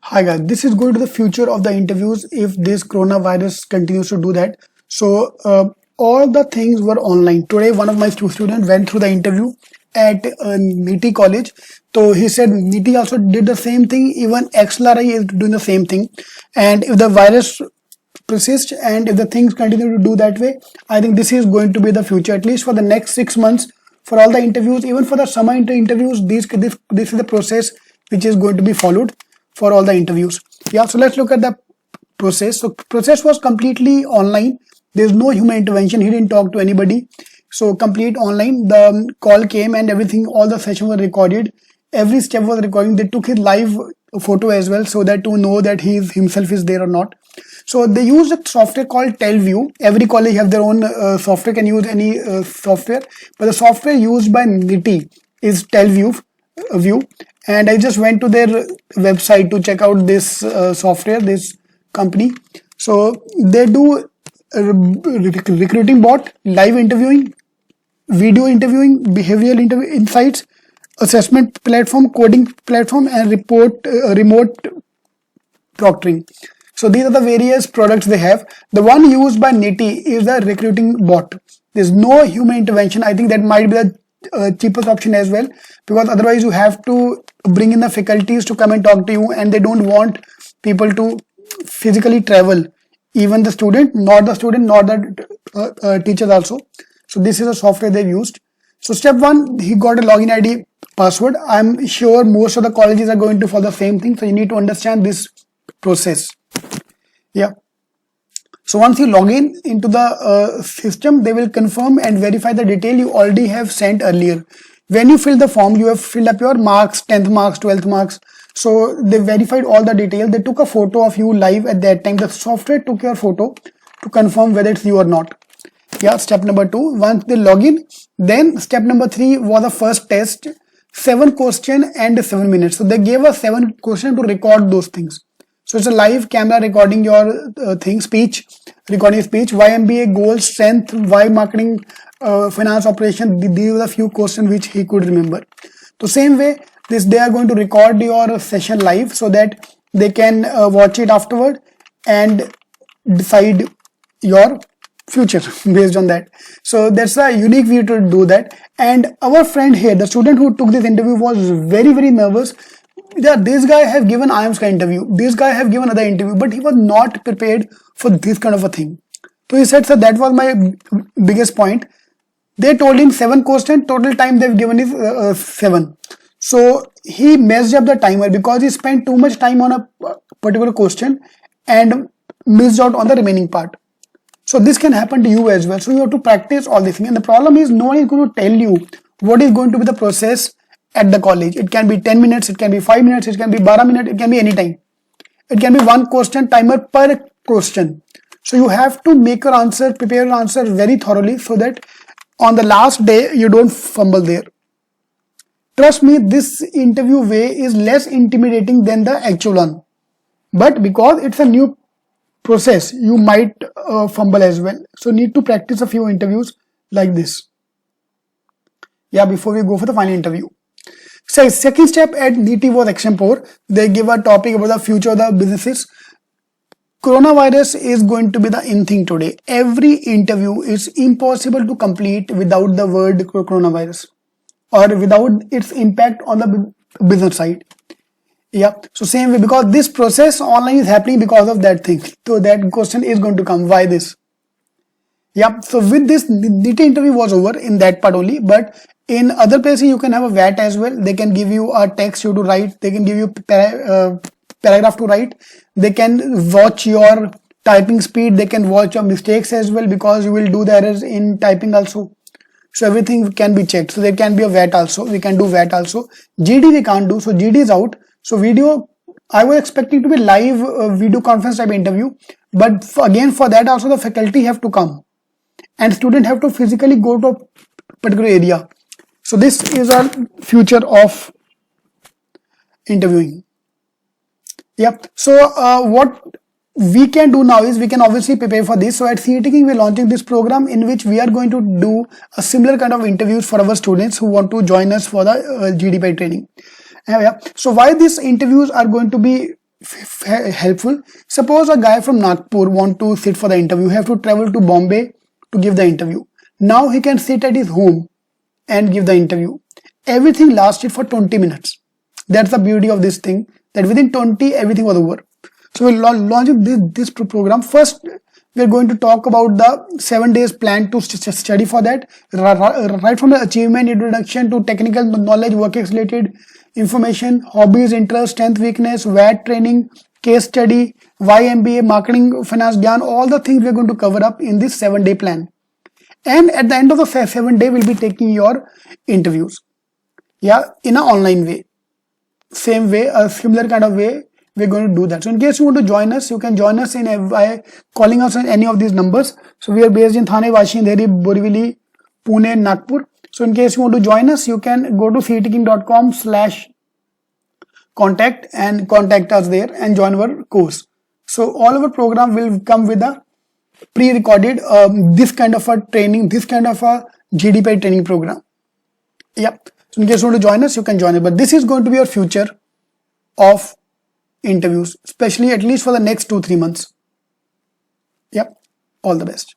Hi guys, this is going to the future of the interviews if this coronavirus continues to do that. All the things were online. Today, one of my students went through the interview at NITI college. So he said NITI also did the same thing. Even XLRI is doing the same thing. And if the virus persists and if the things continue to do that way, I think this is going to be the future, at least for the next 6 months. For all the interviews, even for the summer interviews, this is the process which is going to be followed for all the interviews. Yeah, so let's look at the process. So process was completely online. There's no human intervention. He didn't talk to anybody. So complete online. The call came and everything, all the sessions were recorded. Every step was recording. They took his live photo as well so that to know that he himself is there or not. So they used a software called TellView. Every college have their own software, can use any software. But the software used by NITI is TellView. And I just went to their website to check out this software, this company. So they do recruiting bot, live interviewing, video interviewing, behavioral interview insights, assessment platform, coding platform, and remote proctoring. So these are the various products they have. The one used by NITI is the recruiting bot. There's no human intervention. I think that might be the cheapest option as well, because otherwise you have to bring in the faculties to come and talk to you, and they don't want people to physically travel, even the student, not the teachers also. So this is a software they've used. So step one, he got a login ID password. I'm sure most of the colleges are going to follow the same thing, so you need to understand this process. Yeah. So once you log in into the system, they will confirm and verify the detail you already have sent earlier. When you fill the form, you have filled up your marks, 10th marks, 12th marks. So they verified all the detail. They took a photo of you live at that time. The software took your photo to confirm whether it's you or not. Yeah, step number 2. Once they log in, then step number 3 was the first test. 7 questions and 7 minutes. So they gave us 7 questions to record those things. So it's a live camera recording your speech, recording speech, why MBA, goals, strength, why marketing, finance operation. These are the few questions which he could remember. So same way, they are going to record your session live so that they can watch it afterward and decide your future based on that. So that's a unique way to do that. And our friend here, the student who took this interview, was very, very nervous. Yeah, this guy have given IIMs kind of interview, this guy have given other interview, but he was not prepared for this kind of a thing. So he said, sir, that was my biggest point. They told him 7 questions, total time they've given is 7. So he messed up the timer because he spent too much time on a particular question and missed out on the remaining part. So this can happen to you as well. So you have to practice all these things. And the problem is no one is going to tell you what is going to be the process at the college. It can be 10 minutes, it can be 5 minutes, it can be 12 minutes, it can be any time. It can be 1 question timer per question. So you have to make your answer, prepare your answer very thoroughly so that on the last day you don't fumble there. Trust me, this interview way is less intimidating than the actual one. But because it's a new process, you might fumble as well. So need to practice a few interviews like this. Yeah, before we go for the final interview. So second step at NITI was action 4. They give a topic about the future of the businesses. Coronavirus is going to be the in thing today. Every interview is impossible to complete without the word coronavirus or without its impact on the business side. Yeah, so same way, because this process online is happening because of that thing. So that question is going to come, why this? Yeah, so with this, NITI interview was over in that part only, but in other places you can have a WAT as well. They can give you a text you to write. They can give you paragraph to write. They can watch your typing speed. They can watch your mistakes as well, because you will do the errors in typing also. So everything can be checked. So there can be a WAT also. We can do WAT also. GD we can't do. So GD is out. So video, I was expecting to be live video conference type interview. But again, for that also the faculty have to come. And student have to physically go to a particular area. So this is our future of interviewing. Yeah. So what we can do now is we can obviously prepare for this. So at Cetking we're launching this program in which we are going to do a similar kind of interviews for our students who want to join us for the GDPI training. Yeah. So why these interviews are going to be helpful. Suppose a guy from Nagpur want to sit for the interview, have to travel to Bombay to give the interview. Now he can sit at his home and give the interview. Everything lasted for 20 minutes. That's the beauty of this thing, that within 20 everything was over. So we're launching this program. First, we're going to talk about the 7 days plan to study for that, right from the achievement introduction to technical knowledge, work related information, hobbies, interest, strength, weakness, WAT training, case study, why MBA, marketing, finance, gyan, all the things we're going to cover up in this 7-day plan. And at the end of the 7 day, we'll be taking your interviews. Yeah, in an online way. Same way, a similar kind of way, we're going to do that. So in case you want to join us, you can join us by calling us on any of these numbers. So we are based in Thane, Vashi, Andheri, Borivali, Pune, Nagpur. So in case you want to join us, you can go to cetking.com/contact and contact us there and join our course. So all our program will come with a pre-recorded this kind of a training, this kind of a GDPI training program. Yep. So in case you want to join us, you can join it. But this is going to be your future of interviews, especially at least for the next 2-3 months. Yep. All the best.